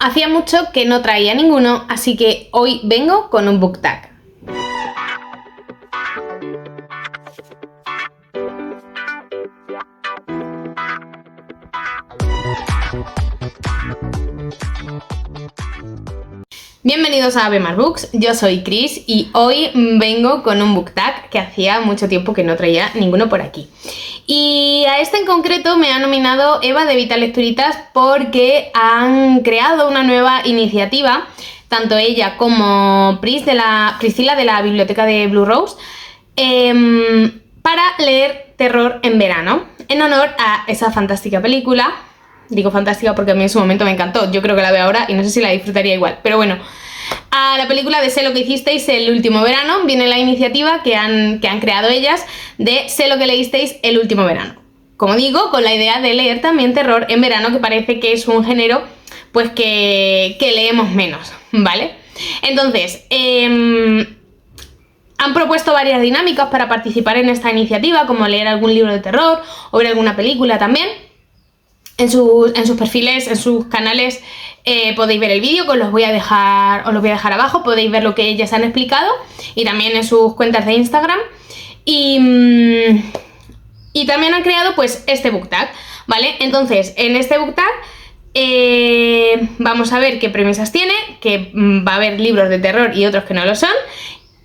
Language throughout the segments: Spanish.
Hacía mucho que no traía ninguno, así que hoy vengo con un book tag. Bienvenidos a Abemar Books, yo soy Chris y hoy vengo con un book tag que hacía mucho tiempo que no traía ninguno por aquí. Y a este en concreto me ha nominado Eva de Vita Lecturitas porque han creado una nueva iniciativa, tanto ella como Priscila de la biblioteca de Blue Rose, para leer terror en verano, en honor a esa fantástica película. Digo fantástica porque a mí en su momento me encantó, yo creo que la veo ahora y no sé si la disfrutaría igual, pero bueno, a la película de Sé lo que hicisteis el último verano viene la iniciativa que han creado ellas de Sé lo que leísteis el último verano. Como digo, con la idea de leer también terror en verano, que parece que es un género pues que leemos menos, ¿vale? Entonces, han propuesto varias dinámicas para participar en esta iniciativa, como leer algún libro de terror o ver alguna película también. En sus perfiles, en sus canales podéis ver el vídeo, que os lo voy a dejar abajo, podéis ver lo que ellas han explicado y también en sus cuentas de Instagram. Y también han creado pues este book tag, ¿vale? Entonces, en este book tag vamos a ver qué premisas tiene, que va a haber libros de terror y otros que no lo son,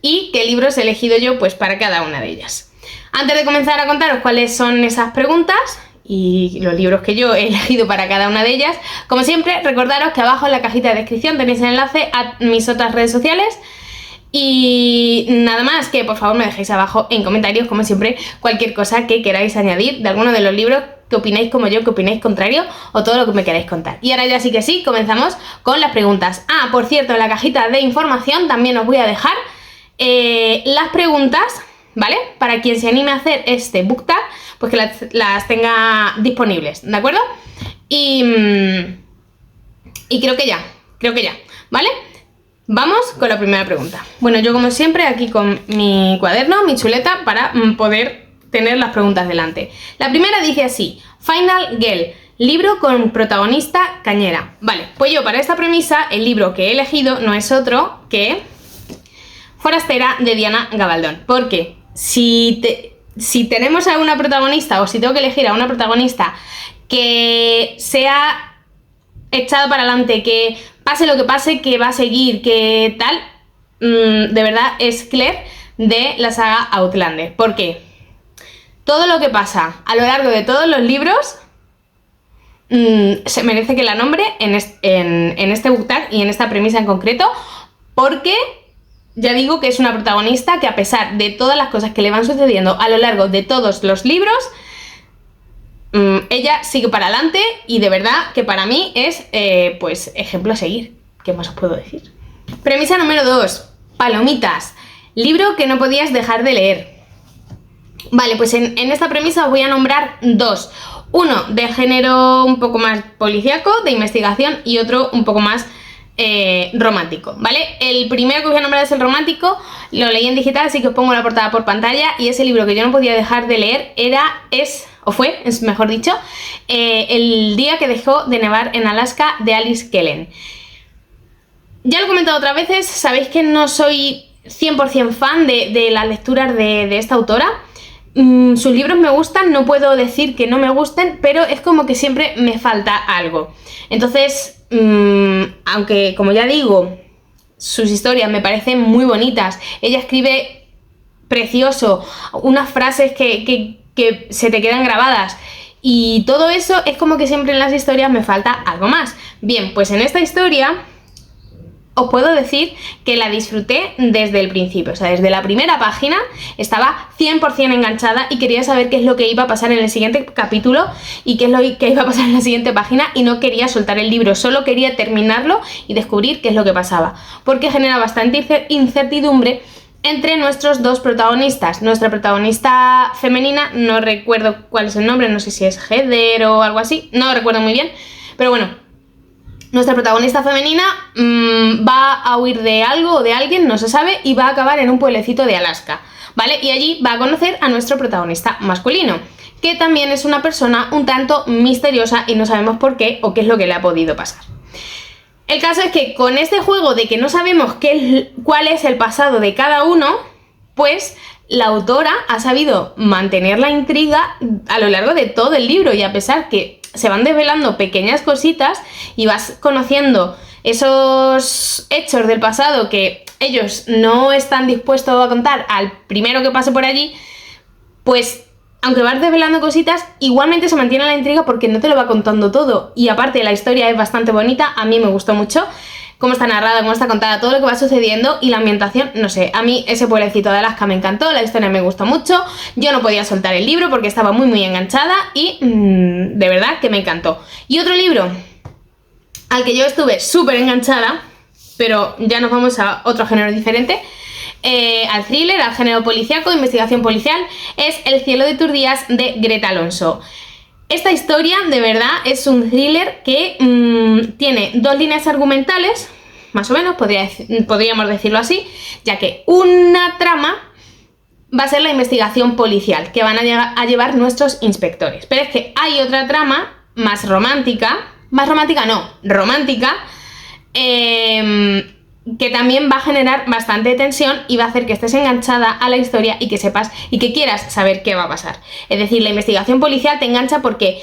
y qué libros he elegido yo pues para cada una de ellas. Antes de comenzar a contaros cuáles son esas preguntas y los libros que yo he elegido para cada una de ellas, como siempre, recordaros que abajo en la cajita de descripción tenéis el enlace a mis otras redes sociales. Y nada más, que por favor me dejéis abajo en comentarios, como siempre, cualquier cosa que queráis añadir de alguno de los libros, que opináis como yo, que opináis contrario, o todo lo que me queráis contar. Y ahora ya sí que sí, comenzamos con las preguntas. Ah, por cierto, en la cajita de información también os voy a dejar las preguntas, ¿vale? Para quien se anime a hacer este book tag, pues que las tenga disponibles, ¿de acuerdo? Y creo que ya, ¿vale? Vamos con la primera pregunta. Bueno, yo como siempre aquí con mi cuaderno, mi chuleta, para poder tener las preguntas delante. La primera dice así: Final Girl, libro con protagonista cañera. Vale, pues yo para esta premisa el libro que he elegido no es otro que Forastera, de Diana Gabaldón. Porque si tenemos a una protagonista, o si tengo que elegir a una protagonista que sea echado para adelante, que pase lo que pase, que va a seguir, que tal, de verdad es Claire de la saga Outlander. Porque todo lo que pasa a lo largo de todos los libros se merece que la nombre en este book tag y en esta premisa en concreto, porque ya digo que es una protagonista que, a pesar de todas las cosas que le van sucediendo a lo largo de todos los libros, ella sigue para adelante y de verdad que para mí es pues ejemplo a seguir. ¿Qué más os puedo decir? Premisa número 2, Palomitas, libro que no podías dejar de leer. Vale, pues en esta premisa os voy a nombrar dos. Uno de género un poco más policíaco, de investigación, y otro un poco más romántico, ¿vale? El primero que os voy a nombrar es el romántico, lo leí en digital, así que os pongo la portada por pantalla, y ese libro que yo no podía dejar de leer fue, mejor dicho, El día que dejó de nevar en Alaska, de Alice Kellen. Ya lo he comentado otras veces, sabéis que no soy 100% fan de las lecturas de esta autora. Sus libros me gustan, no puedo decir que no me gusten, pero es como que siempre me falta algo. Entonces, aunque, como ya digo, sus historias me parecen muy bonitas, ella escribe precioso, unas frases que se te quedan grabadas, y todo eso, es como que siempre en las historias me falta algo más. Bien, pues en esta historia os puedo decir que la disfruté desde el principio, o sea, desde la primera página estaba 100% enganchada y quería saber qué es lo que iba a pasar en el siguiente capítulo y qué es lo que iba a pasar en la siguiente página, y no quería soltar el libro, solo quería terminarlo y descubrir qué es lo que pasaba, porque genera bastante incertidumbre entre nuestros dos protagonistas. Nuestra protagonista femenina, no recuerdo cuál es el nombre, no sé si es Heather o algo así, no recuerdo muy bien, pero bueno, nuestra protagonista femenina va a huir de algo o de alguien, no se sabe, y va a acabar en un pueblecito de Alaska, ¿vale? Y allí va a conocer a nuestro protagonista masculino, que también es una persona un tanto misteriosa y no sabemos por qué o qué es lo que le ha podido pasar. El caso es que con este juego de que no sabemos cuál es el pasado de cada uno, pues la autora ha sabido mantener la intriga a lo largo de todo el libro, y a pesar que se van desvelando pequeñas cositas y vas conociendo esos hechos del pasado que ellos no están dispuestos a contar al primero que pase por allí, pues aunque vas desvelando cositas, igualmente se mantiene la intriga porque no te lo va contando todo. Y aparte la historia es bastante bonita, a mí me gustó mucho cómo está narrada, cómo está contada, todo lo que va sucediendo, y la ambientación, no sé, a mí ese pueblecito de Alaska me encantó, la historia me gustó mucho, yo no podía soltar el libro porque estaba muy enganchada y de verdad que me encantó. Y otro libro al que yo estuve súper enganchada, pero ya nos vamos a otro género diferente, al thriller, al género policíaco, investigación policial, es El cielo de tus días de Greta Alonso. Esta historia, de verdad, es un thriller que tiene dos líneas argumentales, más o menos, podríamos decirlo así, ya que una trama va a ser la investigación policial que van a llevar nuestros inspectores. Pero es que hay otra trama romántica, que también va a generar bastante tensión y va a hacer que estés enganchada a la historia y que sepas y que quieras saber qué va a pasar. Es decir, la investigación policial te engancha porque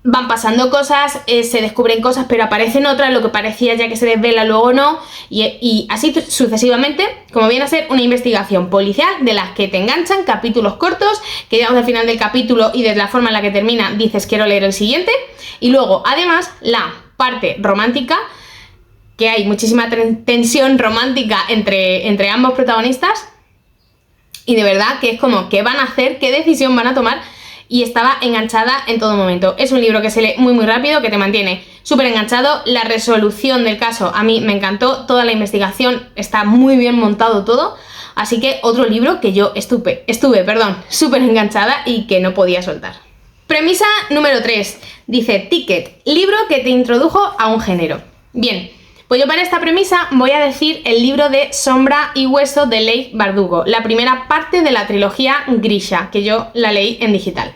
van pasando cosas, se descubren cosas, pero aparecen otras, lo que parecía ya que se desvela luego no, y así sucesivamente, como viene a ser una investigación policial de las que te enganchan, capítulos cortos, que llegamos al final del capítulo y de la forma en la que termina dices quiero leer el siguiente, y luego además la parte romántica, que hay muchísima tensión romántica entre ambos protagonistas, y de verdad que es como qué van a hacer, qué decisión van a tomar, y estaba enganchada en todo momento. Es un libro que se lee muy rápido, que te mantiene súper enganchado. La resolución del caso a mí me encantó, toda la investigación, está muy bien montado todo, así que otro libro que yo estuve súper enganchada y que no podía soltar. Premisa número 3, dice Ticket, libro que te introdujo a un género. Bien, pues yo para esta premisa voy a decir el libro de Sombra y Hueso de Leigh Bardugo, la primera parte de la trilogía Grisha, que yo la leí en digital.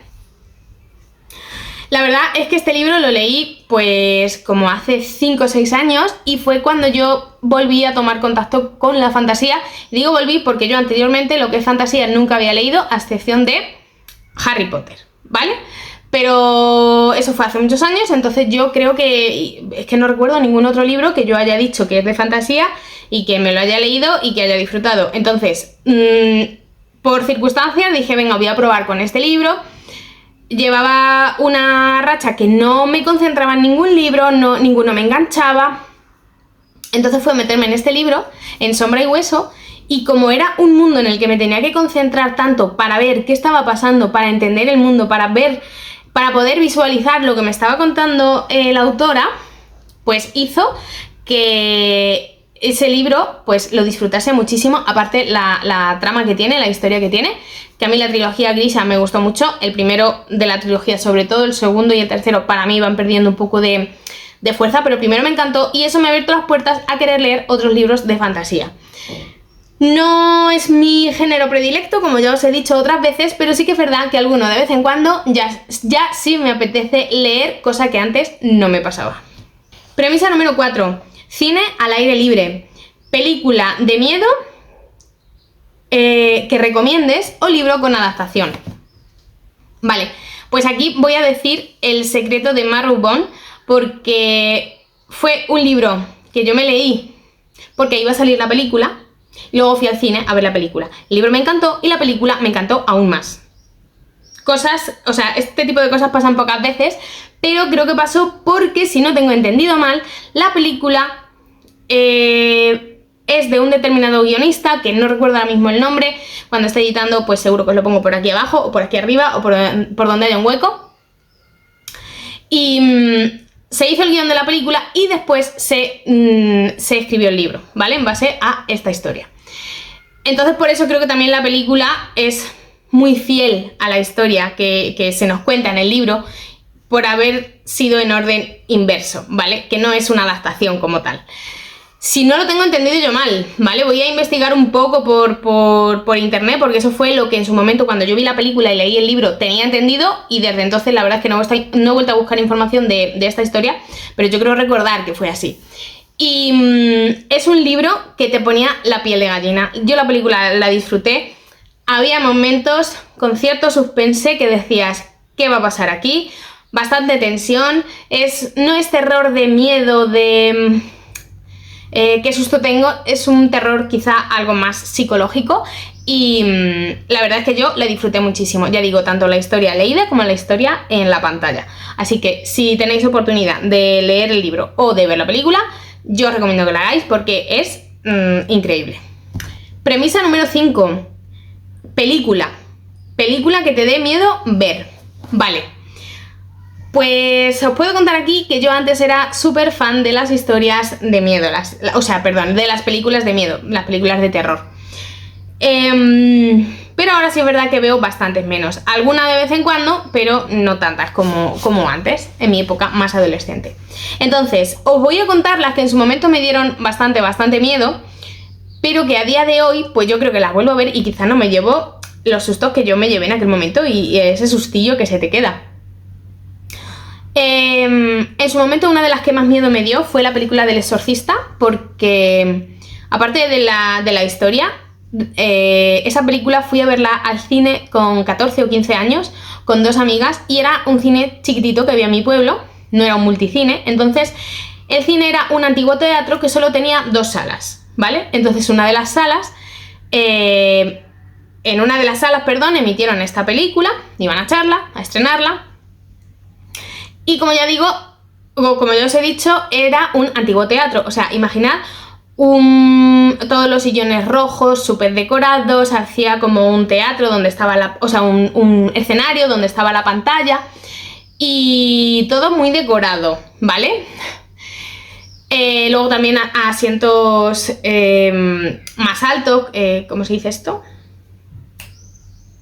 La verdad es que este libro lo leí pues como hace 5 o 6 años y fue cuando yo volví a tomar contacto con la fantasía. Y digo volví porque yo anteriormente lo que es fantasía nunca había leído, a excepción de Harry Potter, ¿vale? Pero eso fue hace muchos años, entonces yo creo que... Es que no recuerdo ningún otro libro que yo haya dicho que es de fantasía y que me lo haya leído y que haya disfrutado. Entonces, por circunstancias dije, venga, voy a probar con este libro. Llevaba una racha que no me concentraba en ningún libro, ninguno me enganchaba. Entonces fue meterme en este libro, en Sombra y Hueso, y como era un mundo en el que me tenía que concentrar tanto para ver qué estaba pasando, para entender el mundo, para poder visualizar lo que me estaba contando la autora, pues hizo que ese libro pues lo disfrutase muchísimo. Aparte la trama que tiene, la historia que tiene, que a mí la trilogía Grisha me gustó mucho, el primero de la trilogía sobre todo, el segundo y el tercero para mí van perdiendo un poco de fuerza, pero el primero me encantó y eso me ha abierto las puertas a querer leer otros libros de fantasía. No es mi género predilecto, como ya os he dicho otras veces, pero sí que es verdad que alguno de vez en cuando ya sí me apetece leer, cosa que antes no me pasaba. Premisa número 4. Cine al aire libre. Película de miedo que recomiendes o libro con adaptación. Vale, pues aquí voy a decir El secreto de Marrow Bone, porque fue un libro que yo me leí porque iba a salir la película. Y luego fui al cine a ver la película. El libro me encantó y la película me encantó aún más. Este tipo de cosas pasan pocas veces, pero creo que pasó porque, si no tengo entendido mal, la película es de un determinado guionista, que no recuerdo ahora mismo el nombre. Cuando esté editando, pues seguro que os lo pongo por aquí abajo, o por aquí arriba, o por donde haya un hueco. Y se hizo el guión de la película y después se escribió el libro, ¿vale? En base a esta historia. Entonces por eso creo que también la película es muy fiel a la historia que se nos cuenta en el libro, por haber sido en orden inverso, ¿vale? Que no es una adaptación como tal. Si no lo tengo entendido yo mal, ¿vale? Voy a investigar un poco por internet, porque eso fue lo que en su momento, cuando yo vi la película y leí el libro, tenía entendido, y desde entonces la verdad es que no he vuelto a buscar información de esta historia, pero yo creo recordar que fue así. Y es un libro que te ponía la piel de gallina. Yo la película la disfruté, había momentos con cierto suspense que decías, ¿qué va a pasar aquí? Bastante tensión, no es terror de miedo, de... qué susto tengo, es un terror quizá algo más psicológico y la verdad es que yo le disfruté muchísimo, ya digo, tanto la historia leída como la historia en la pantalla. Así que si tenéis oportunidad de leer el libro o de ver la película, yo os recomiendo que la hagáis porque es increíble. Premisa número 5. Película que te dé miedo ver. Vale. Pues os puedo contar aquí que yo antes era súper fan de las historias de miedo, de las películas de miedo, las películas de terror. Pero ahora sí es verdad que veo bastantes menos. Alguna de vez en cuando, pero no tantas como antes, en mi época más adolescente. Entonces, os voy a contar las que en su momento me dieron bastante miedo, pero que a día de hoy, pues yo creo que las vuelvo a ver y quizá no me llevo los sustos que yo me llevé en aquel momento y ese sustillo que se te queda. En su momento una de las que más miedo me dio fue la película del Exorcista, porque aparte de la historia, esa película fui a verla al cine con 14 o 15 años con dos amigas y era un cine chiquitito que había en mi pueblo, no era un multicine. Entonces el cine era un antiguo teatro que solo tenía 2 salas, ¿vale? Entonces en una de las salas, emitieron esta película, iban a estrenarla. Y como ya os he dicho, era un antiguo teatro. O sea, imaginad todos los sillones rojos, súper decorados, hacía como un teatro donde estaba un escenario donde estaba la pantalla y todo muy decorado, ¿vale? Luego también asientos más altos, ¿cómo se dice esto?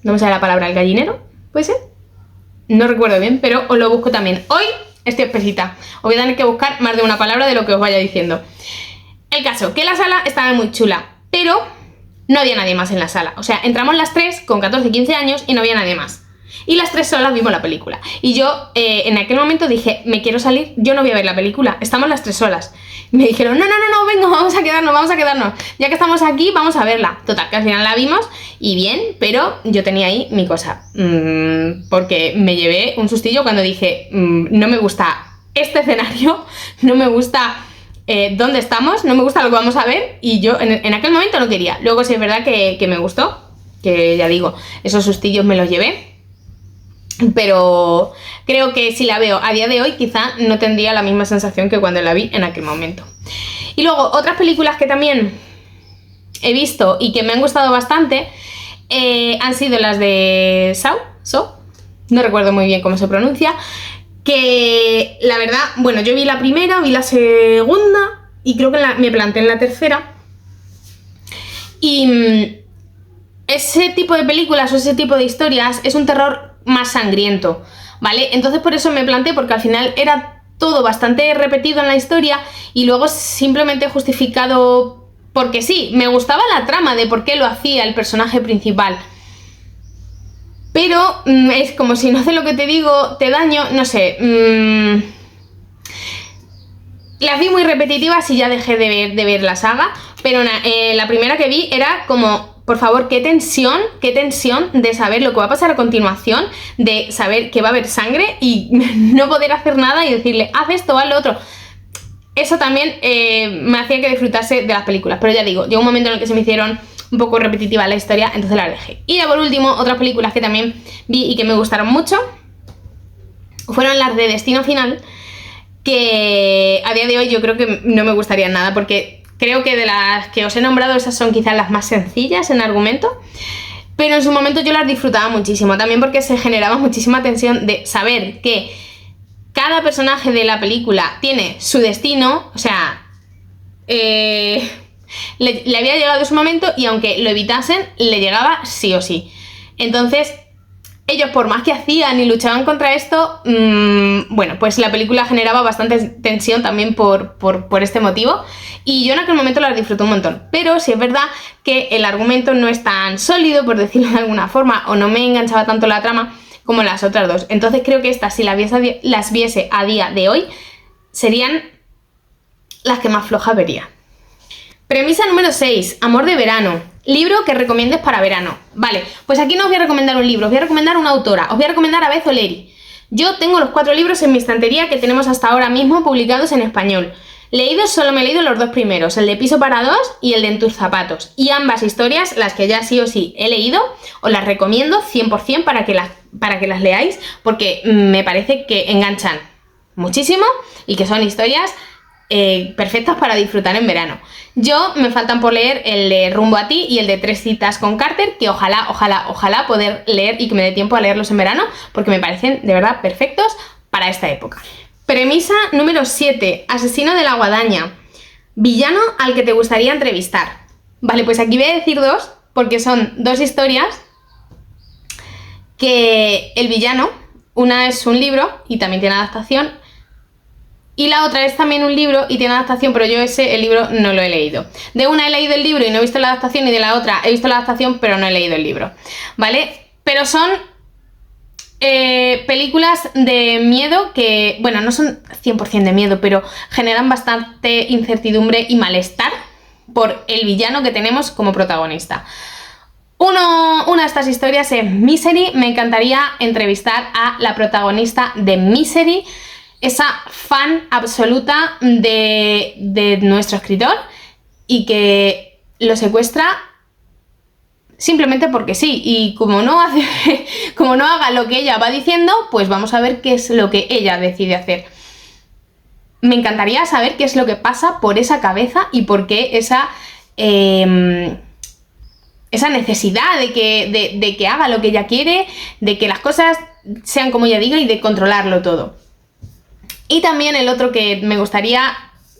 No me sale la palabra, ¿el gallinero? ¿Puede ser? No recuerdo bien, pero os lo busco también. Hoy estoy espesita. Os voy a tener que buscar más de una palabra de lo que os vaya diciendo. El caso, que la sala estaba muy chula, pero no había nadie más en la sala. O sea, entramos las 3 con 14 y 15 años y no había nadie más. Y las 3 solas vimos la película. Y yo en aquel momento dije, me quiero salir, yo no voy a ver la película, estamos las 3 solas. Me dijeron, no, venga, vamos a quedarnos. Ya que estamos aquí, vamos a verla. Total, que al final la vimos y bien, pero yo tenía ahí mi cosa. Porque me llevé un sustillo cuando dije, no me gusta este escenario, no me gusta dónde estamos, no me gusta lo que vamos a ver. Y yo en aquel momento no quería. Luego sí es verdad que me gustó, que ya digo, esos sustillos me los llevé. Pero creo que si la veo a día de hoy quizá no tendría la misma sensación que cuando la vi en aquel momento. Y luego otras películas que también he visto y que me han gustado bastante han sido las de Saw, no recuerdo muy bien cómo se pronuncia, que la verdad, bueno, yo vi la primera, vi la segunda y creo que me planté en la tercera. Y ese tipo de películas o ese tipo de historias es un terror más sangriento, ¿vale? Entonces por eso me planteé, porque al final era todo bastante repetido en la historia y luego simplemente justificado porque sí, me gustaba la trama de por qué lo hacía el personaje principal, pero es como si no hace lo que te digo, te daño, no sé. Las vi muy repetitivas y ya dejé de ver la saga, pero la primera que vi era como, por favor, qué tensión de saber lo que va a pasar a continuación, de saber que va a haber sangre y no poder hacer nada y decirle, haz esto, haz lo otro. Eso también me hacía que disfrutase de las películas, pero ya digo, llegó un momento en el que se me hicieron un poco repetitiva la historia, entonces la dejé. Y ya por último, otras películas que también vi y que me gustaron mucho fueron las de Destino Final, que a día de hoy yo creo que no me gustarían nada, porque creo que de las que os he nombrado esas son quizás las más sencillas en argumento, pero en su momento yo las disfrutaba muchísimo, también porque se generaba muchísima tensión de saber que cada personaje de la película tiene su destino, o sea, le había llegado su momento y aunque lo evitasen, le llegaba sí o sí. Entonces, ellos, por más que hacían y luchaban contra esto, bueno, pues la película generaba bastante tensión también por este motivo, y yo en aquel momento la disfruté un montón. Pero sí es verdad que el argumento no es tan sólido, por decirlo de alguna forma, o no me enganchaba tanto la trama como las otras dos. Entonces creo que estas, si las viese a día de hoy, serían las que más flojas vería. Premisa número 6, Amor de verano. Libro que recomiendes para verano. Vale, pues aquí no os voy a recomendar un libro, os voy a recomendar una autora. Os voy a recomendar a Beth O'Leary. Yo tengo los 4 libros en mi estantería que tenemos hasta ahora mismo publicados en español. Leídos, solo me he leído los 2 primeros, el de Piso para dos y el de En tus zapatos. Y ambas historias, las que ya sí o sí he leído, os las recomiendo 100% para que las leáis, porque me parece que enganchan muchísimo y que son historias perfectas para disfrutar en verano. Yo me faltan por leer el de Rumbo a ti y el de 3 citas con Carter, que ojalá poder leer y que me dé tiempo a leerlos en verano, porque me parecen de verdad perfectos para esta época. Premisa número 7, Asesino de la guadaña. Villano al que te gustaría entrevistar. Vale, pues aquí voy a decir 2, porque son 2 historias que el villano, una es un libro y también tiene adaptación, y la otra es también un libro y tiene adaptación, pero yo el libro no lo he leído. De una he leído el libro y no he visto la adaptación, y de la otra he visto la adaptación pero no he leído el libro, ¿vale? Pero son películas de miedo que, bueno, no son 100% de miedo, pero generan bastante incertidumbre y malestar por el villano que tenemos como protagonista. Una de estas historias es Misery. Me encantaría entrevistar a la protagonista de Misery, esa fan absoluta de nuestro escritor, y que lo secuestra simplemente porque sí, y como no haga lo que ella va diciendo, pues vamos a ver qué es lo que ella decide hacer. Me encantaría saber qué es lo que pasa por esa cabeza y por qué esa necesidad de que haga lo que ella quiere, de que las cosas sean como ella diga y de controlarlo todo. Y también el otro que me gustaría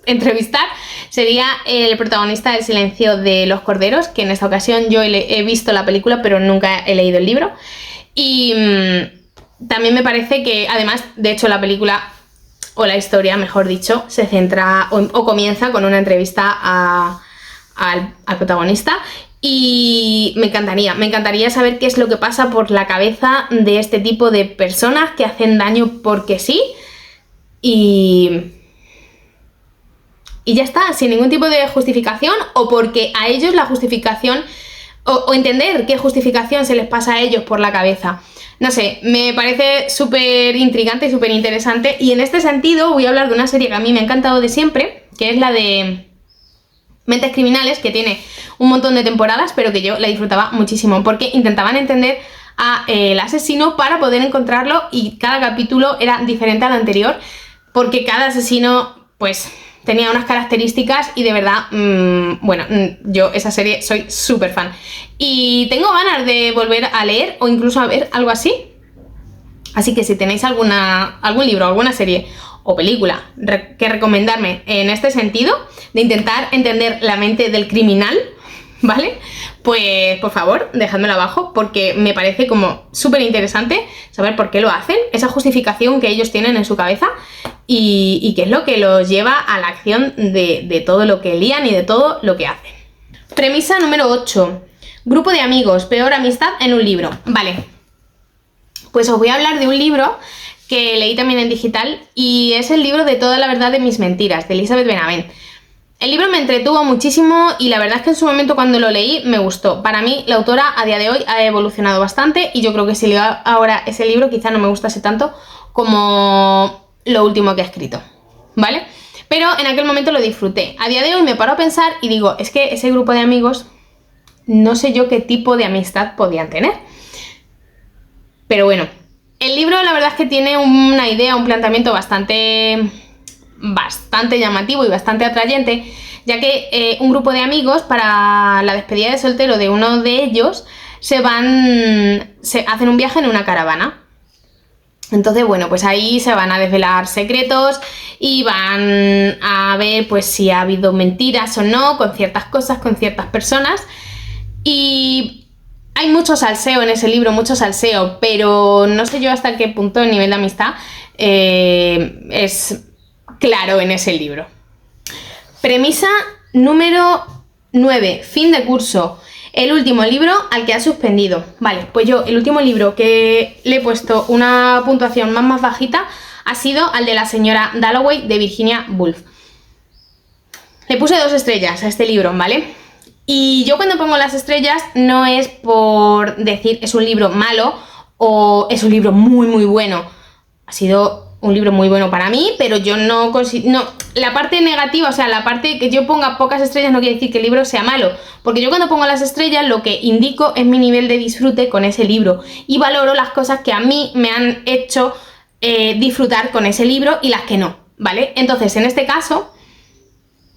entrevistar sería el protagonista del Silencio de los Corderos, que en esta ocasión yo he visto la película pero nunca he leído el libro. Y también me parece que, además, de hecho la película, o la historia mejor dicho, se centra o comienza con una entrevista al protagonista. Y me encantaría saber qué es lo que pasa por la cabeza de este tipo de personas que hacen daño porque sí. Y ya está, sin ningún tipo de justificación, o porque a ellos la justificación, o entender qué justificación se les pasa a ellos por la cabeza. No sé, me parece súper intrigante y súper interesante, y en este sentido voy a hablar de una serie que a mí me ha encantado de siempre, que es la de Mentes Criminales, que tiene un montón de temporadas, pero que yo la disfrutaba muchísimo, porque intentaban entender al asesino para poder encontrarlo, y cada capítulo era diferente al anterior, porque cada asesino pues tenía unas características, y de verdad, bueno, yo esa serie soy súper fan. Y tengo ganas de volver a leer o incluso a ver algo así. Así que si tenéis algún libro, alguna serie o película que recomendarme en este sentido, de intentar entender la mente del criminal, ¿vale? Pues por favor, dejádmelo abajo, porque me parece como súper interesante saber por qué lo hacen, esa justificación que ellos tienen en su cabeza, y qué es lo que los lleva a la acción de todo lo que lían y de todo lo que hacen. Premisa número 8. Grupo de amigos, peor amistad en un libro. Vale, pues os voy a hablar de un libro que leí también en digital, y es el libro de Toda la verdad de mis mentiras, de Elizabeth Benavent. El libro me entretuvo muchísimo, y la verdad es que en su momento cuando lo leí me gustó. Para mí la autora a día de hoy ha evolucionado bastante, y yo creo que si leo ahora ese libro quizá no me gustase tanto como lo último que ha escrito, ¿vale? Pero en aquel momento lo disfruté. A día de hoy me paro a pensar y digo, es que ese grupo de amigos, no sé yo qué tipo de amistad podían tener. Pero bueno, el libro la verdad es que tiene una idea, un planteamiento bastante llamativo y bastante atrayente, ya que un grupo de amigos, para la despedida de soltero de uno de ellos, se hacen un viaje en una caravana. Entonces, bueno, pues ahí se van a desvelar secretos y van a ver pues si ha habido mentiras o no con ciertas cosas, con ciertas personas. Y Hay mucho salseo en ese libro, mucho salseo, pero no sé yo hasta qué punto el nivel de amistad es claro en ese libro. Premisa número 9, fin de curso. El último libro al que has suspendido. Vale, pues yo el último libro que le he puesto una puntuación más bajita ha sido al de la señora Dalloway de Virginia Woolf. Le puse 2 estrellas a este libro, ¿vale? Y yo cuando pongo las estrellas no es por decir es un libro malo o es un libro muy bueno. Ha sido un libro muy bueno para mí, pero yo no considero... La parte negativa, o sea, la parte que yo ponga pocas estrellas no quiere decir que el libro sea malo. Porque yo cuando pongo las estrellas lo que indico es mi nivel de disfrute con ese libro. Y valoro las cosas que a mí me han hecho disfrutar con ese libro y las que no, ¿vale? Entonces, en este caso...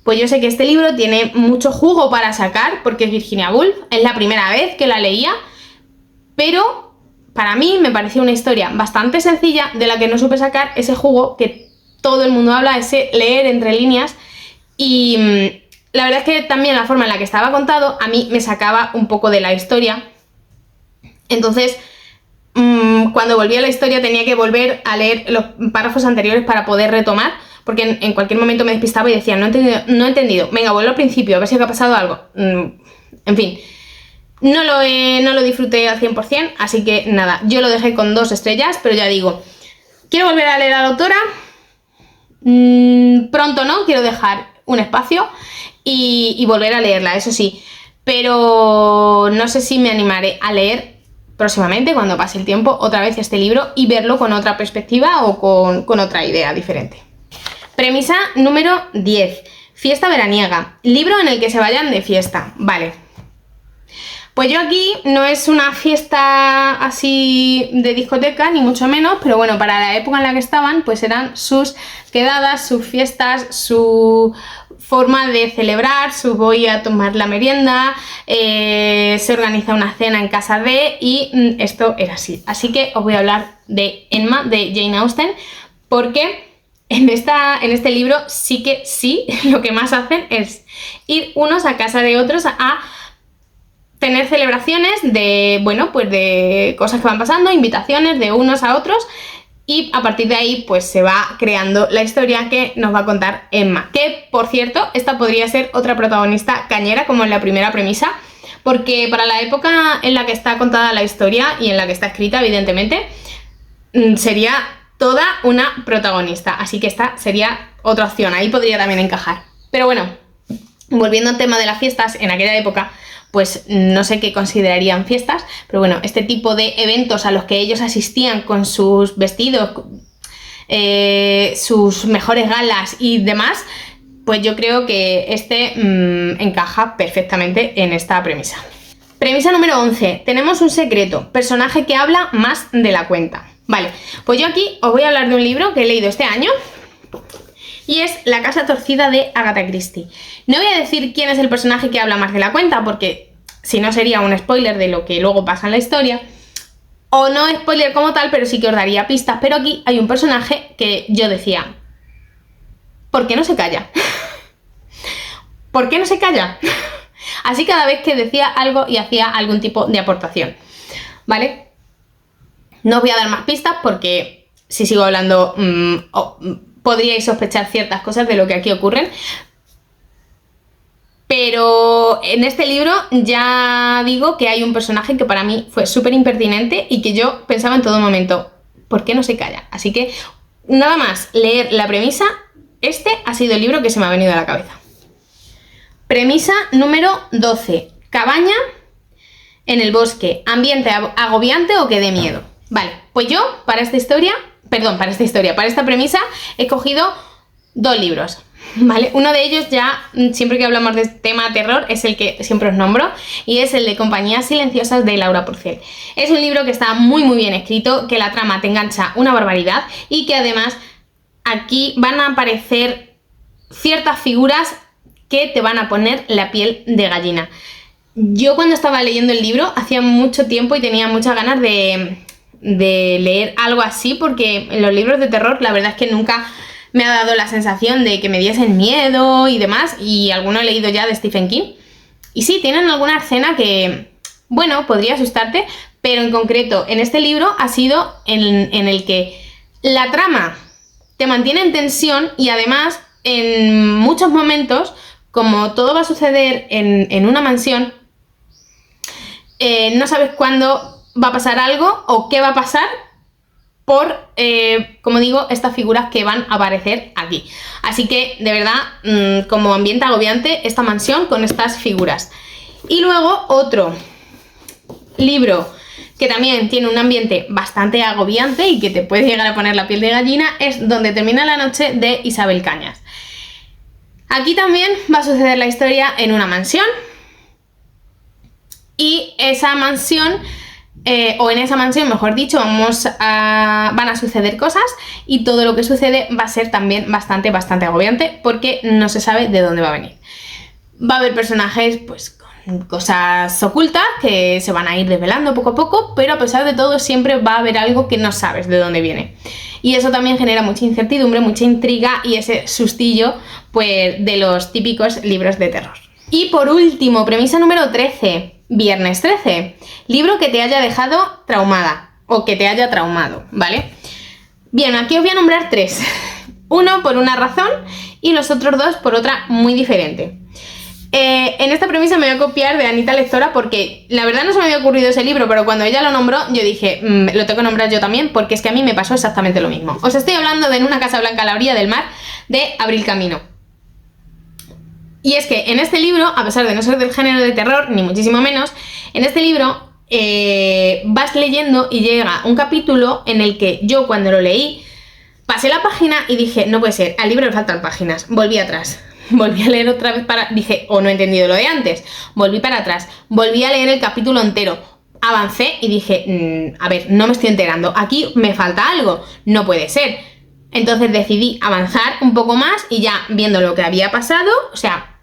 Pues yo sé que este libro tiene mucho jugo para sacar, porque es Virginia Woolf, es la primera vez que la leía, pero para mí me pareció una historia bastante sencilla de la que no supe sacar ese jugo que todo el mundo habla, ese leer entre líneas, y la verdad es que también la forma en la que estaba contado a mí me sacaba un poco de la historia. Entonces, cuando volví a la historia tenía que volver a leer los párrafos anteriores para poder retomar, porque en cualquier momento me despistaba y decía, no he entendido, venga, vuelvo al principio, a ver si ha pasado algo. En fin, no lo disfruté al 100%, así que nada, yo lo dejé con 2 estrellas, pero ya digo, quiero volver a leer a la autora, pronto no, quiero dejar un espacio y volver a leerla, eso sí, pero no sé si me animaré a leer próximamente, cuando pase el tiempo, otra vez este libro y verlo con otra perspectiva o con otra idea diferente. Premisa número 10. Fiesta veraniega. Libro en el que se vayan de fiesta. Vale. Pues yo aquí no es una fiesta así de discoteca, ni mucho menos, pero bueno, para la época en la que estaban, pues eran sus quedadas, sus fiestas, su forma de celebrar, su voy a tomar la merienda, se organiza una cena en casa de, y esto era así. Así que os voy a hablar de Emma, de Jane Austen, porque en este libro sí que lo que más hacen es ir unos a casa de otros a tener celebraciones de, bueno, pues de cosas que van pasando, invitaciones de unos a otros, y a partir de ahí pues se va creando la historia que nos va a contar Emma, que por cierto, esta podría ser otra protagonista cañera como en la primera premisa, porque para la época en la que está contada la historia y en la que está escrita, evidentemente, sería toda una protagonista, así que esta sería otra opción, ahí podría también encajar. Pero bueno, volviendo al tema de las fiestas, en aquella época, pues no sé qué considerarían fiestas, pero bueno, este tipo de eventos a los que ellos asistían con sus vestidos, sus mejores galas y demás, pues yo creo que encaja perfectamente en esta premisa. Premisa número 11. Tenemos un secreto, personaje que habla más de la cuenta. Vale, pues yo aquí os voy a hablar de un libro que he leído este año y es La casa torcida de Agatha Christie. No voy a decir quién es el personaje que habla más de la cuenta, porque si no sería un spoiler de lo que luego pasa en la historia, o no spoiler como tal, pero sí que os daría pistas. Pero aquí hay un personaje que yo decía, ¿por qué no se calla? ¿Por qué no se calla? Así cada vez que decía algo y hacía algún tipo de aportación, ¿vale? No os voy a dar más pistas porque si sigo hablando podríais sospechar ciertas cosas de lo que aquí ocurren. Pero en este libro ya digo que hay un personaje que para mí fue súper impertinente y que yo pensaba en todo momento, ¿por qué no se calla? Así que nada más leer la premisa, este ha sido el libro que se me ha venido a la cabeza. Premisa número 12. Cabaña en el bosque. Ambiente agobiante o que dé miedo. Vale, pues yo para esta premisa he cogido 2 libros, ¿vale? Uno de ellos ya, siempre que hablamos de tema terror, es el que siempre os nombro, y es el de Compañías silenciosas de Laura Purcell. Es un libro que está muy bien escrito, que la trama te engancha una barbaridad y que además aquí van a aparecer ciertas figuras que te van a poner la piel de gallina. Yo cuando estaba leyendo el libro hacía mucho tiempo y tenía muchas ganas de leer algo así, porque en los libros de terror la verdad es que nunca me ha dado la sensación de que me diesen miedo y demás, y alguno he leído ya de Stephen King, y sí, tienen alguna escena que bueno, podría asustarte, pero en concreto en este libro ha sido en el que la trama te mantiene en tensión y además en muchos momentos, como todo va a suceder en una mansión, no sabes cuándo va a pasar algo o qué va a pasar por, como digo, estas figuras que van a aparecer aquí. Así que, de verdad, como ambiente agobiante esta mansión con estas figuras. Y luego otro libro que también tiene un ambiente bastante agobiante y que te puede llegar a poner la piel de gallina es Donde termina la noche, de Isabel Cañas. Aquí también va a suceder la historia en una mansión y esa mansión, o en esa mansión mejor dicho, van a suceder cosas y todo lo que sucede va a ser también bastante agobiante porque no se sabe de dónde va a venir. Va a haber personajes pues con cosas ocultas que se van a ir desvelando poco a poco, pero a pesar de todo siempre va a haber algo que no sabes de dónde viene. Y eso también genera mucha incertidumbre, mucha intriga y ese sustillo pues de los típicos libros de terror. Y por último, premisa número 13, Viernes 13, libro que te haya dejado traumada o que te haya traumado, ¿vale? Bien, aquí os voy a nombrar 3, uno por una razón y los otros 2 por otra muy diferente. En esta premisa me voy a copiar de Anita Lectora porque la verdad no se me había ocurrido ese libro, pero cuando ella lo nombró yo dije, lo tengo que nombrar yo también porque es que a mí me pasó exactamente lo mismo. Os estoy hablando de En una casa blanca a la orilla del mar, de Abril Camino. Y es que en este libro, a pesar de no ser del género de terror, ni muchísimo menos, en este libro vas leyendo y llega un capítulo en el que yo cuando lo leí pasé la página y dije, no puede ser, al libro le faltan páginas, volví atrás. Volví a leer otra vez dije, no he entendido lo de antes, volví para atrás, volví a leer el capítulo entero, avancé y dije, a ver, no me estoy enterando, aquí me falta algo, no puede ser. Entonces decidí avanzar un poco más y ya viendo lo que había pasado, o sea,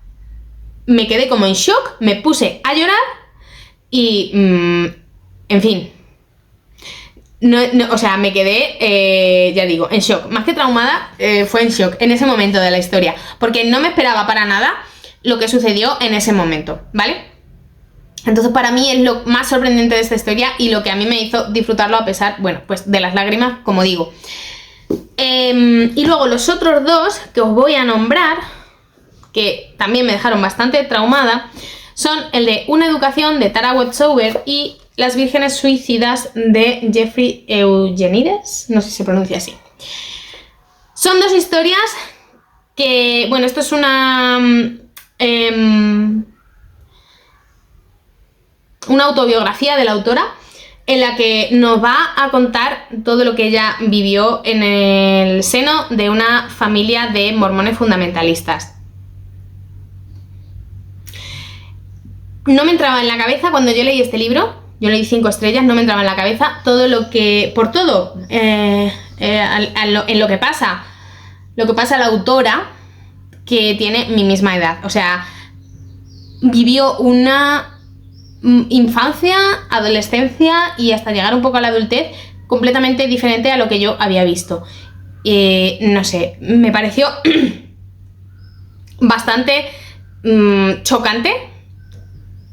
me quedé como en shock, me puse a llorar y, en fin, o sea, me quedé, ya digo, en shock. Más que traumada, fue en shock en ese momento de la historia. Porque no me esperaba para nada lo que sucedió en ese momento, ¿vale? Entonces para mí es lo más sorprendente de esta historia y lo que a mí me hizo disfrutarlo a pesar, bueno, pues de las lágrimas, como digo. Y luego los otros 2 que os voy a nombrar, que también me dejaron bastante traumada, son el de Una educación, de Tara Westover, y Las vírgenes suicidas, de Jeffrey Eugenides, no sé si se pronuncia así. Son 2 historias que, bueno, esto es una autobiografía de la autora en la que nos va a contar todo lo que ella vivió en el seno de una familia de mormones fundamentalistas. No me entraba en la cabeza cuando yo leí este libro. Yo leí 5 estrellas, no me entraba en la cabeza todo lo que, por todo, en lo que pasa la autora, que tiene mi misma edad. O sea, vivió una infancia, adolescencia y hasta llegar un poco a la adultez completamente diferente a lo que yo había visto. No sé, me pareció bastante chocante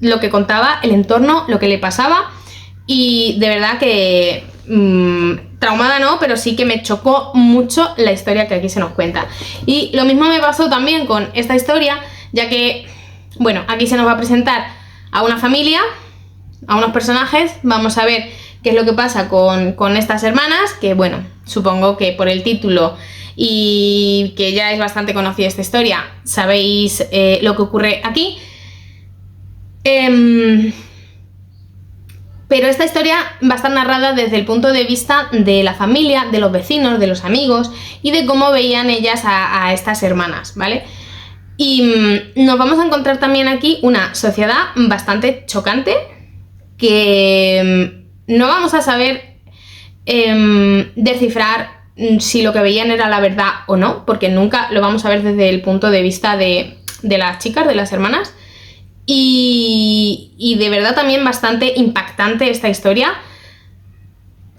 lo que contaba, el entorno, lo que le pasaba, y de verdad que traumada no, pero sí que me chocó mucho la historia que aquí se nos cuenta. Y lo mismo me pasó también con esta historia, ya que, bueno, aquí se nos va a presentar a una familia, a unos personajes, vamos a ver qué es lo que pasa con estas hermanas, que bueno, supongo que por el título y que ya es bastante conocida esta historia, sabéis lo que ocurre aquí. Pero esta historia va a estar narrada desde el punto de vista de la familia, de los vecinos, de los amigos y de cómo veían ellas a estas hermanas, ¿vale? Y nos vamos a encontrar también aquí una sociedad bastante chocante que no vamos a saber descifrar si lo que veían era la verdad o no, porque nunca lo vamos a ver desde el punto de vista de las chicas, de las hermanas. Y de verdad también bastante impactante esta historia,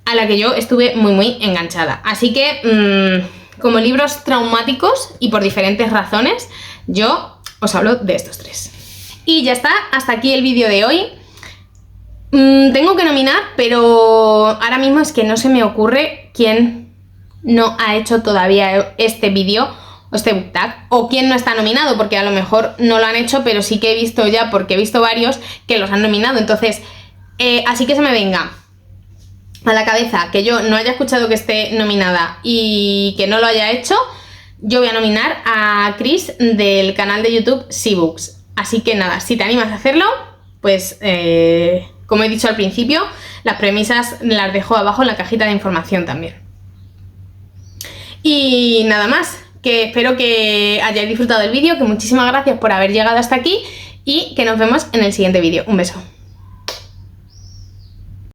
a la que yo estuve muy enganchada. Así que, como libros traumáticos y por diferentes razones, yo os hablo de estos 3. Y ya está, hasta aquí el vídeo de hoy. Tengo que nominar, pero ahora mismo es que no se me ocurre quién no ha hecho todavía este vídeo o este book tag, o quién no está nominado, porque a lo mejor no lo han hecho, pero sí que he visto ya, porque he visto varios que los han nominado. Entonces, así que se me venga a la cabeza que yo no haya escuchado que esté nominada y que no lo haya hecho, yo voy a nominar a Chris del canal de YouTube Seabooks. Así que nada, si te animas a hacerlo, pues como he dicho al principio, las premisas las dejo abajo en la cajita de información también. Y nada más, que espero que hayáis disfrutado del vídeo, que muchísimas gracias por haber llegado hasta aquí y que nos vemos en el siguiente vídeo. Un beso.